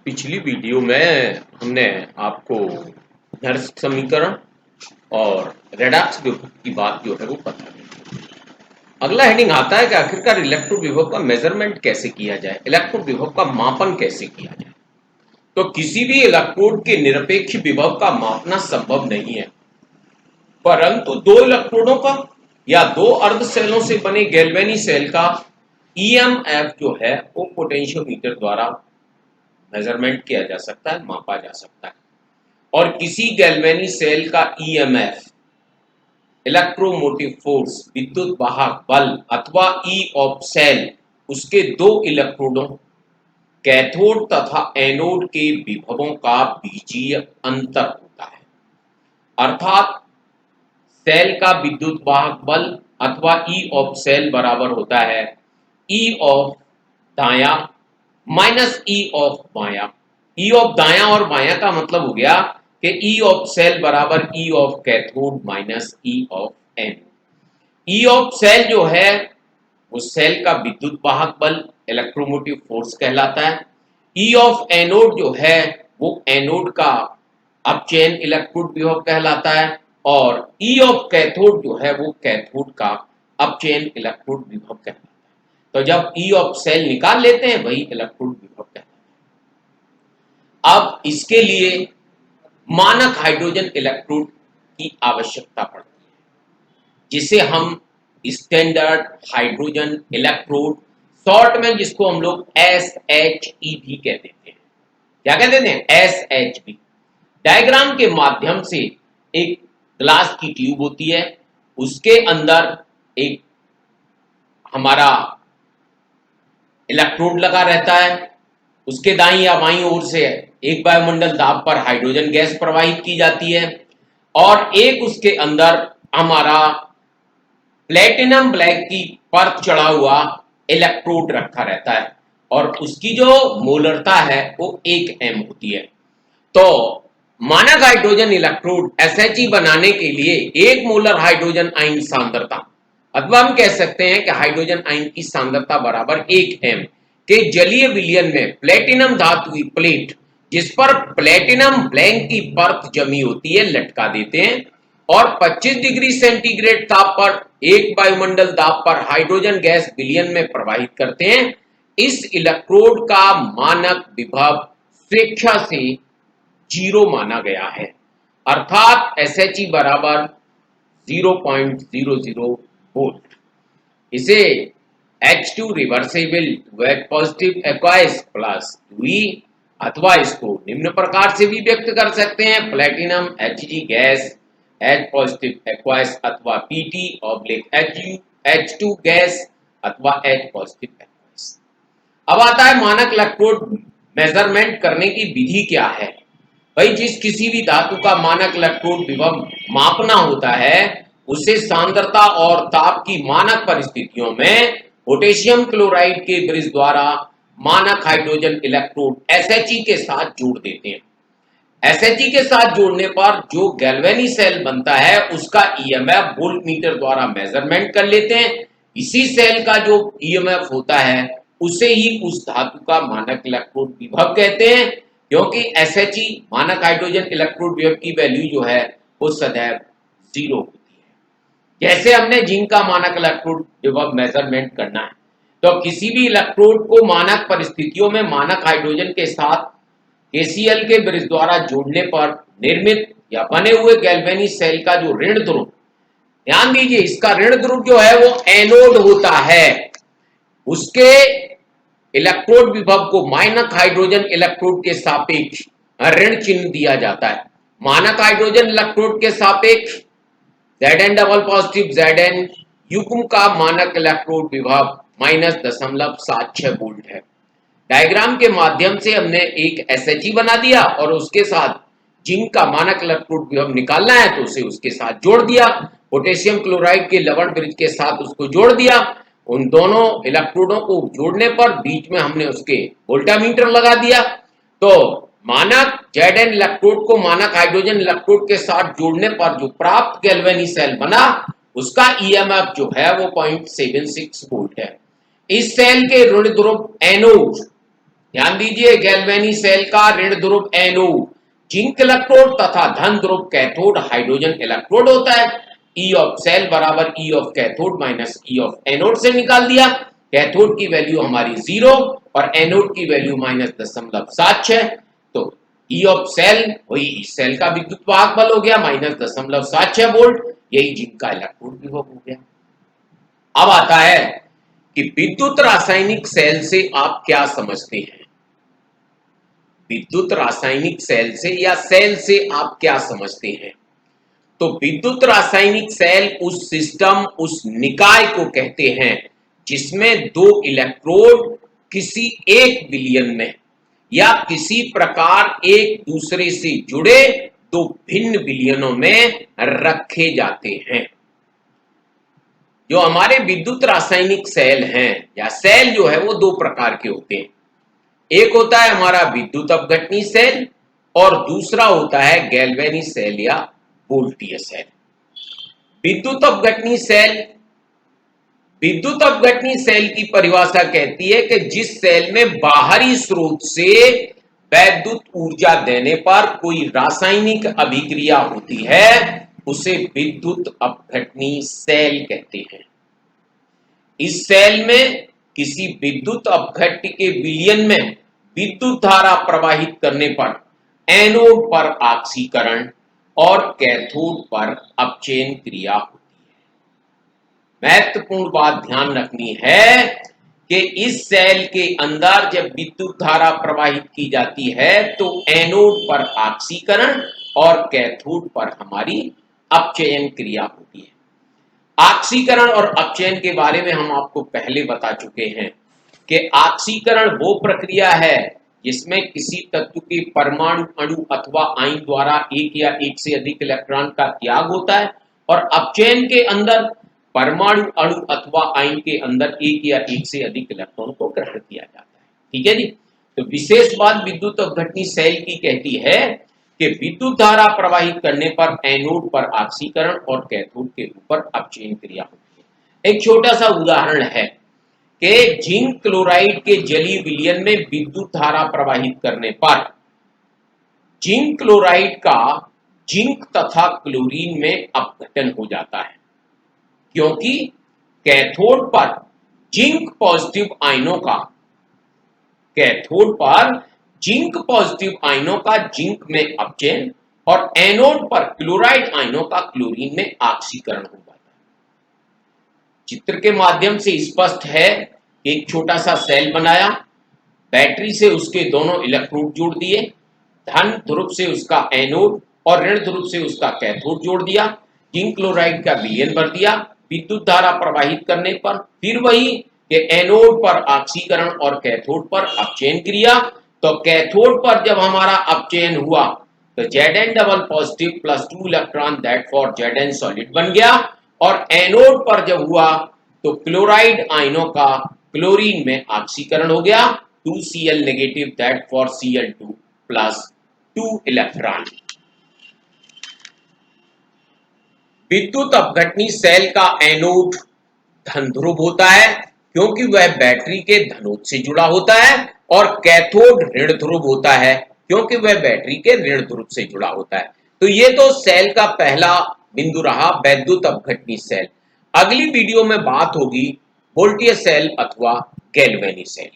पिछली वीडियो में हमने आपको नर्स समीकरण और रेडॉक्स विभव की बात जो है वो बता दी। अगला हेडिंग आता है कि आखिरकार इलेक्ट्रोड विभव का मेजरमेंट कैसे किया जाए, इलेक्ट्रोड विभव का मापन कैसे किया जाए। तो किसी भी इलेक्ट्रोड के निरपेक्ष विभव का मापना संभव नहीं है, परंतु दो इलेक्ट्रोडों का या दो अर्ध सेलों से बने गैल्वेनी सेल का ईएमएफ जो है वो पोटेंशियोमीटर द्वारा मेजरमेंट किया जा सकता है, मापा जा सकता है। और किसी गैल्वेनी सेल का ईएमएफ इलेक्ट्रोमोटिव फोर्स विद्युत वाहक बल अथवा ई ऑफ सेल उसके दो इलेक्ट्रोडों कैथोड तथा एनोड के विभवों का बीजीय अंतर होता है। अर्थात सेल का विद्युत वाहक बल अथवा ई ऑफ सेल बराबर होता है ई ऑफ दाया माइनस ई ऑफ बाया। ई ऑफ दाया और बाया का मतलब हो गया कि ई ऑफ सेल बराबर E of cathode minus E of N. E of cell जो है वो सेल का विद्युत वाहक बल इलेक्ट्रोमोटिव फोर्स कहलाता है। ई ऑफ एनोड जो है वो एनोड का अपचयन इलेक्ट्रोड विभव कहलाता है और ई ऑफ कैथोड जो है वो कैथोड का अपचयन इलेक्ट्रोड विभव कहलाता है। तो जब ई ऑफ सेल निकाल लेते हैं वही इलेक्ट्रोड विभव कहलाता है। अब इसके लिए मानक हाइड्रोजन इलेक्ट्रोड की आवश्यकता पड़ती है, जिसे हम स्टैंडर्ड हाइड्रोजन इलेक्ट्रोड, शॉर्ट में जिसको हम लोग SHE भी कह देते हैं। क्या कह देते हैं? SHB। डायग्राम के माध्यम से एक ग्लास की ट्यूब होती है, उसके अंदर एक हमारा इलेक्ट्रोड लगा रहता है, उसके दाईं या बाईं ओर से एक वायुमंडल दाब पर हाइड्रोजन गैस प्रवाहित की जाती है और एक उसके अंदर हमारा प्लेटिनम ब्लैक की परत चढ़ा हुआ इलेक्ट्रोड रखा रहता है और उसकी जो मोलरता है वो 1 m होती है। तो मानक हाइड्रोजन इलेक्ट्रोड SHE बनाने के लिए 1 मोलर हाइड्रोजन आयन सांद्रता अथवा हम कह सकते हैं कि हाइड्रोजन आयन की सांद्रता बराबर 1 m के जलीय विलयन में प्लेटिनम धातु की प्लेट जिस पर प्लेटिनम ब्लैंक की परत जमी होती है लटका देते हैं और 25 डिग्री सेंटीग्रेड ताप पर एक वायुमंडल दाब पर हाइड्रोजन गैस विलयन में प्रवाहित करते हैं। इस इलेक्ट्रोड का मानक विभव स्वेच्छा से 0 माना गया है, अर्थात SHE बराबर 0.00 वोल्ट। इसे H2 रिवर्सेबल वेट पॉजिटिव एक्वाइस प्लस 2E अथवा इसको निम्न प्रकार से भी व्यक्त कर सकते हैं, platinum Hg gas H positive aqueous अथवा PT ऑब्लिक H2 गैस अथवा H पॉजिटिव एक्वाइस। अब आता है मानक इलेक्ट्रोड मेजरमेंट करने की विधि क्या है। भाई जिस किसी भी धातु का मानक इलेक्ट्रोड विभव मापना होता है उसे सांद्रता और ताप की मानक परिस्थितियों में पोटेशियम क्लोराइड के ब्रिज द्वारा मानक हाइड्रोजन इलेक्ट्रोड SHE के साथ जोड़ देते हैं। SHE के साथ जोड़ने पर जो गैल्वेनी सेल बनता है उसका EMF वोल्ट मीटर द्वारा मेजरमेंट कर लेते हैं। इसी सेल का जो EMF होता है उसे ही उस धातु का मानक इलेक्ट्रोड विभव कहते हैं, क्योंकि SHE मानक हाइड्रोजन इलेक्ट्रोड विभव की वैल्यू जो है वो सदैव 0 होती है। जैसे हमने जिंक का मानक इलेक्ट्रोड विभव मेजरमेंट करना है तो किसी भी इलेक्ट्रोड को मानक परिस्थितियों में मानक हाइड्रोजन के साथ KCl के ब्रिज द्वारा जोड़ने पर निर्मित या बने हुए गैल्वेनी सेल का जो ऋण ध्रुव, ध्यान दीजिए इसका ऋण ध्रुव जो है वो एनोड होता है, उसके इलेक्ट्रोड विभव को मानक हाइड्रोजन इलेक्ट्रोड के सापेक्ष ऋण चिन्ह दिया जाता है। मानक हाइड्रोजन इलेक्ट्रोड के सापेक्ष Zn डबल पॉजिटिव Zn युग्म का मानक इलेक्ट्रोड विभव -0.76 वोल्ट है। डायग्राम के माध्यम से हमने एक SHE बना दिया और उसके साथ जिंक का मानक इलेक्ट्रोड विभव निकालना है तो उसे उसके साथ जोड़ दिया, पोटेशियम क्लोराइड के लवण ब्रिज के साथ उसको जोड़ दिया। उन दोनों इलेक्ट्रोडों को जोड़ने पर बीच में हमने उसके वोल्टामीटर लगा दिया। तो मानक Zn इलेक्ट्रोड को मानक हाइड्रोजन इलेक्ट्रोड के साथ जोड़ने पर जो प्राप्त गैल्वेनी सेल बना उसका EMF जो है वो 0.76 वोल्ट है। इस सेल के ऋण ध्रुव एनोड ध्यान दीजिए, गैल्वेनी सेल का ऋण ध्रुव एनोड जिंक इलेक्ट्रोड तथा धन ध्रुव कैथोड हाइड्रोजन इलेक्ट्रोड होता है। ई ऑफ सेल बराबर E of cathode minus E of anode से निकाल दिया। कैथोड की वैल्यू हमारी 0 और एनोड की वैल्यू -0.76। तो ई ऑफ सेल वही इस सेल का विद्युत वाहक बल हो गया -0.76 वोल्ट, यही जिंक का इलेक्ट्रोड विभव हो गया। अब आता है कि विद्युत रासायनिक सेल से आप क्या समझते हैं। विद्युत रासायनिक सेल से या सेल से आप क्या समझते हैं। तो विद्युत रासायनिक सेल उस सिस्टम, उस निकाय को कहते हैं जिसमें दो इलेक्ट्रोड किसी एक विलयन में या किसी प्रकार एक दूसरे से जुड़े दो भिन्न विलयनों में रखे जाते हैं। जो हमारे विद्युत रासायनिक सेल हैं या सेल जो है वो दो प्रकार के होते हैं। एक होता है हमारा विद्युत अपघटनी सेल और दूसरा होता है गैल्वेनी सेल या वोल्टीय सेल। विद्युत अपघटनी सेल, विद्युत अपघटनी सेल की परिभाषा कहती है कि जिस सेल में बाहरी स्रोत से वैद्युत ऊर्जा देने पर कोई रासायनिक अभिक्रिया होती है उसे विद्युत अपघटनी सेल कहते हैं। इस सेल में किसी विद्युत अपघट्य के विलयन में विद्युत धारा प्रवाहित करने पर एनोड पर ऑक्सीकरण और कैथोड पर अपचयन क्रिया होती है। महत्वपूर्ण बात ध्यान रखनी है कि इस सेल के अंदर जब विद्युत धारा प्रवाहित की जाती है तो एनोड पर ऑक्सीकरण और कैथोड पर हमारी अपचयन क्रिया होती है। ऑक्सीकरण और अपचयन के बारे में हम आपको पहले बता चुके हैं कि ऑक्सीकरण वो प्रक्रिया है जिसमें किसी तत्व के परमाणु, अणु अथवा आयन द्वारा एक या एक से अधिक इलेक्ट्रॉन का त्याग होता है और अपचयन के अंदर परमाणु, अणु अथवा आयन के अंदर एक या एक से अधिक इलेक्ट्रॉन को ग्रहण किया जाता है। ठीक है जी। तो विशेष बात विद्युत अपघटनी सेल की कहती है कि विद्युत धारा प्रवाहित करने पर एनोड पर ऑक्सीकरण और कैथोड के ऊपर अपचयन क्रिया होती है। एक छोटा सा उदाहरण है कि जिंक क्लोराइड के जलीय विलयन में विद्युत धारा प्रवाहित करने पर जिंक क्लोराइड का जिंक तथा क्लोरीन में अपघटन हो जाता है, क्योंकि कैथोड पर जिंक पॉजिटिव आयनों का कैथोड पर जिंक पॉजिटिव आयनों का जिंक में अपचयन और एनोड पर क्लोराइड आयनों का क्लोरीन में ऑक्सीकरण हो जाता है। चित्र के माध्यम से स्पष्ट है। एक छोटा सा सेल बनाया, बैटरी से उसके दोनों इलेक्ट्रोड जोड़ दिए, धन ध्रुव से उसका एनोड और ऋण ध्रुव से उसका कैथोड जोड़ दिया, जिंक क्लोराइड का विलयन भर दिया, विद्युत धारा प्रवाहित करने पर फिर वही कि एनोड पर ऑक्सीकरण और कैथोड पर अपचयन क्रिया। तो कैथोड पर जब हमारा अपचयन हुआ तो Zn double positive plus 2 electron that for Zn solid बन गया और एनोड पर जब हुआ तो क्लोराइड आयनों का क्लोरीन में ऑक्सीकरण हो गया 2Cl negative that for Cl2 plus 2 electron. विद्युत अपघटनी सेल का एनोड धन ध्रुव होता है क्योंकि वह बैटरी के धनोद से जुड़ा होता है और कैथोड ऋण ध्रुव होता है क्योंकि वह बैटरी के ऋण ध्रुव से जुड़ा होता है। तो ये तो सेल का पहला बिंदु रहा, वैद्युत अपघटनी सेल। अगली वीडियो में बात होगी वोल्टीय सेल अथवा गैल्वेनी सेल।